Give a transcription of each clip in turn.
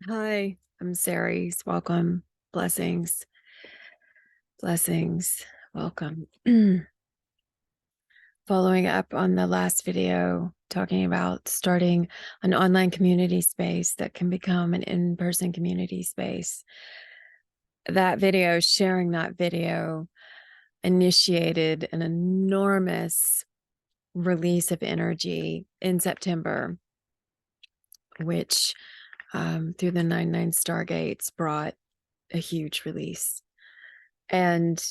Hi, I'm Ceres. Welcome. Blessings. Blessings. Welcome. Following up on the last video, talking about starting an online community space that can become an in-person community space. Sharing that video, initiated an enormous release of energy in September, which through the 99 Stargates brought a huge release. And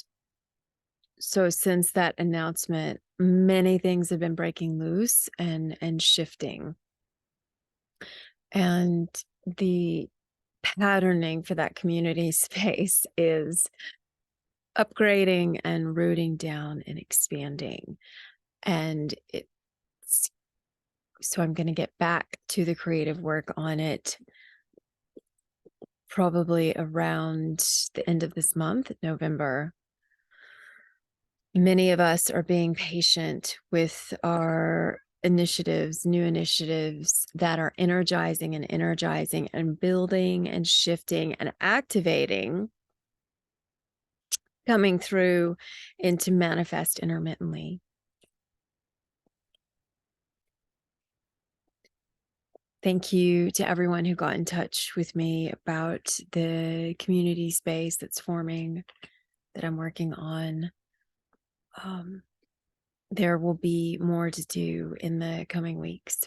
so since that announcement, many things have been breaking loose and shifting. And the patterning for that community space is upgrading and rooting down and expanding. And so I'm going to get back to the creative work on it probably around the end of this month, November. Many of us are being patient with our initiatives, new initiatives that are energizing and building and shifting and activating, coming through into manifest intermittently. Thank you to everyone who got in touch with me about the community space that's forming, that I'm working on. There will be more to do in the coming weeks.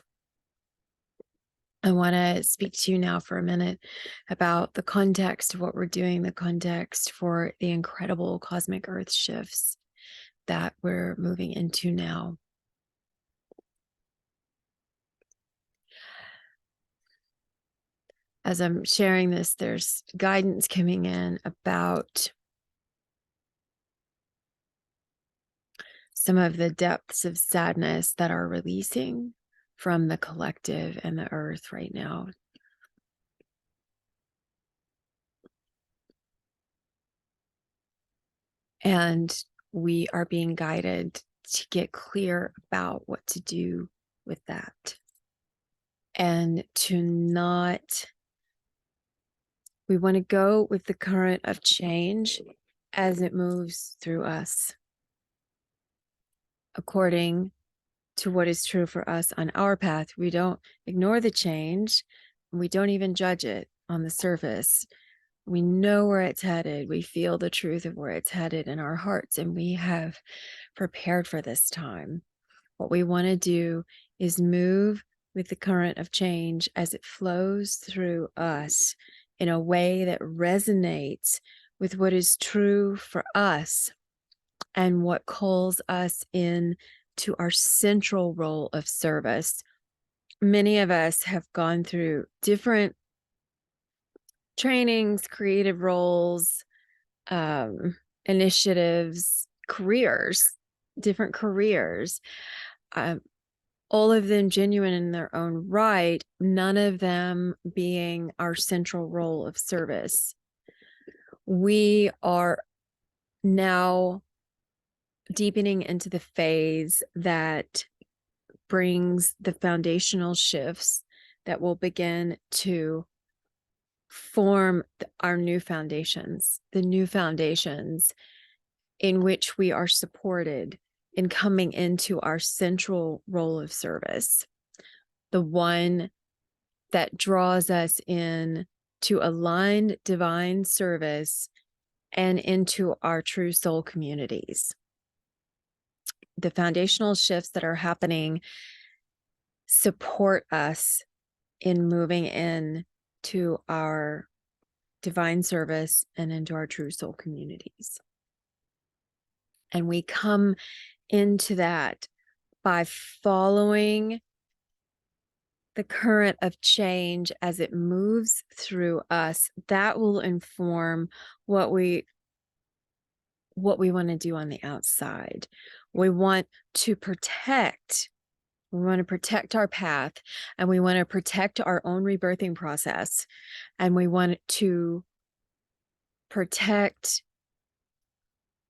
I want to speak to you now for a minute about the context of what we're doing, the context for the incredible cosmic earth shifts that we're moving into now. As I'm sharing this, there's guidance coming in about some of the depths of sadness that are releasing from the collective and the earth right now. And we are being guided to get clear about what to do with that. And we want to go with the current of change as it moves through us, according to what is true for us on our path. We don't ignore the change. We don't even judge it on the surface. We know where it's headed. We feel the truth of where it's headed in our hearts, and we have prepared for this time. What we want to do is move with the current of change as it flows through us in a way that resonates with what is true for us and what calls us in to our central role of service. Many of us have gone through different trainings, creative roles, initiatives, different careers, all of them genuine in their own right, none of them being our central role of service. We are now deepening into the phase that brings the foundational shifts that will begin to form our new foundations, the new foundations in which we are supported in coming into our central role of service, the one that draws us in to aligned divine service and into our true soul communities. The foundational shifts that are happening support us in moving in to our divine service and into our true soul communities. And we come into that by following the current of change as it moves through us. That will inform what we want to do on the outside. We want to protect our path, and we want to protect our own rebirthing process, and we want to protect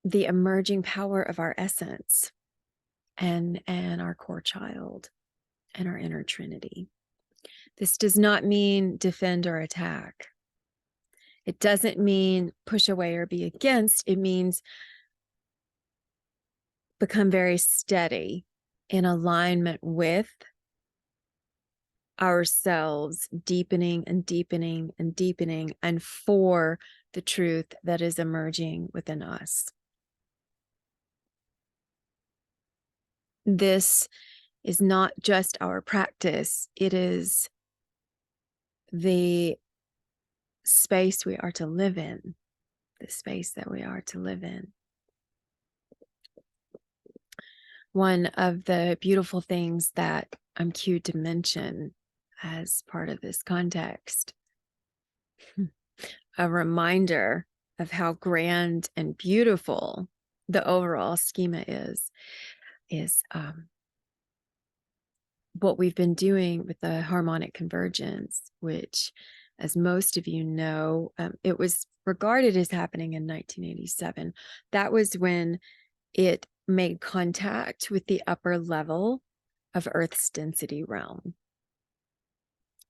the emerging power of our essence and our core child and our inner Trinity. This does not mean defend or attack. It doesn't mean push away or be against. It means become very steady in alignment with ourselves, deepening and deepening and deepening, and for the truth that is emerging within us. This is not just our practice, it is the space we are to live in, the space that we are to live in. One of the beautiful things that I'm cued to mention as part of this context, a reminder of how grand and beautiful the overall schema is what we've been doing with the harmonic convergence, which, as most of you know, it was regarded as happening in 1987. That was when it made contact with the upper level of Earth's density realm.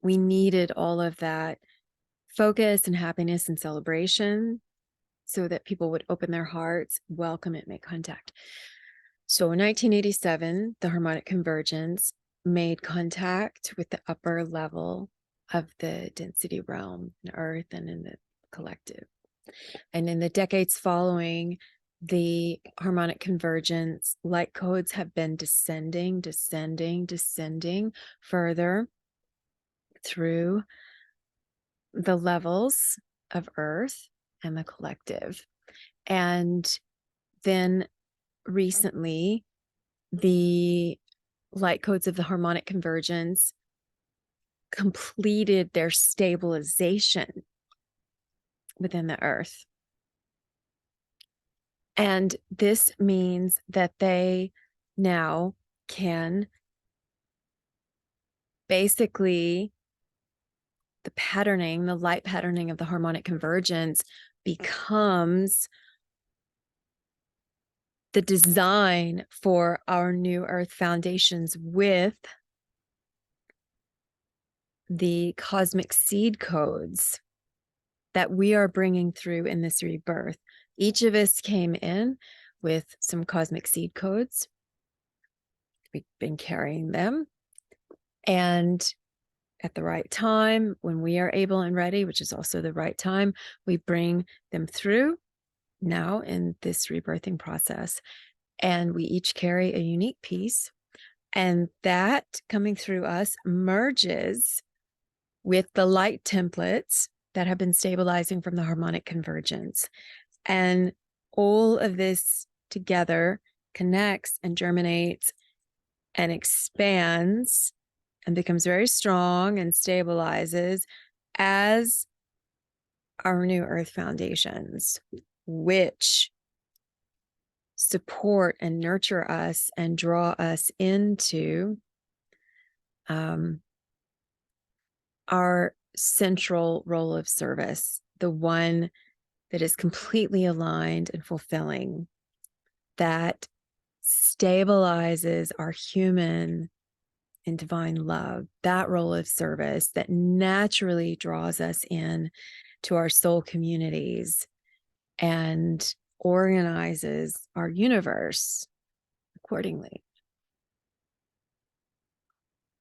We needed all of that focus and happiness and celebration so that people would open their hearts, welcome it, make contact. So in 1987, the harmonic convergence made contact with the upper level of the density realm in Earth and in the collective. And in the decades following the harmonic convergence, light codes have been descending further through the levels of Earth and the collective. And then recently, the light codes of the harmonic convergence completed their stabilization within the Earth. And this means that they now can basically, the light patterning of the harmonic convergence becomes the design for our new Earth foundations with the cosmic seed codes that we are bringing through in this rebirth. Each of us came in with some cosmic seed codes. We've been carrying them. And at the right time, when we are able and ready, which is also the right time, we bring them through now in this rebirthing process. And we each carry a unique piece. And that coming through us merges with the light templates that have been stabilizing from the harmonic convergence. And all of this together connects and germinates and expands and becomes very strong and stabilizes as our new Earth foundations, which support and nurture us and draw us into our central role of service, the one that is completely aligned and fulfilling, that stabilizes our human and divine love, that role of service that naturally draws us in to our soul communities and organizes our universe accordingly.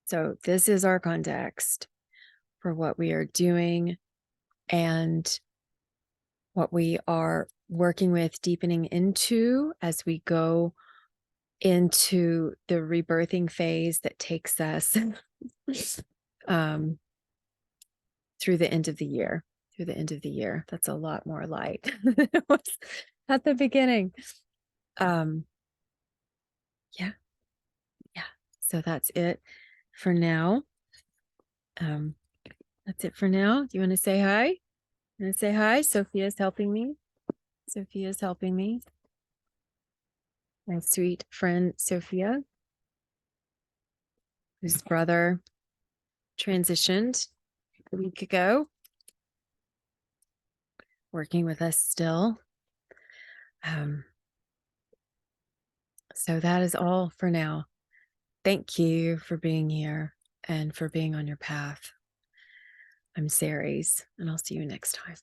So this is our context for what we are doing and what we are working with, deepening into as we go into the rebirthing phase that takes us through the end of the year. Through the end of the year. That's a lot more light than it was at the beginning. Yeah. So that's it for now. That's it for now. Do you want to say hi? You want to say hi? Sophia's helping me. Sophia's helping me. My sweet friend Sophia, whose brother transitioned a week ago, working with us still. So that is all for now. Thank you for being here and for being on your path. I'm Ceres, and I'll see you next time.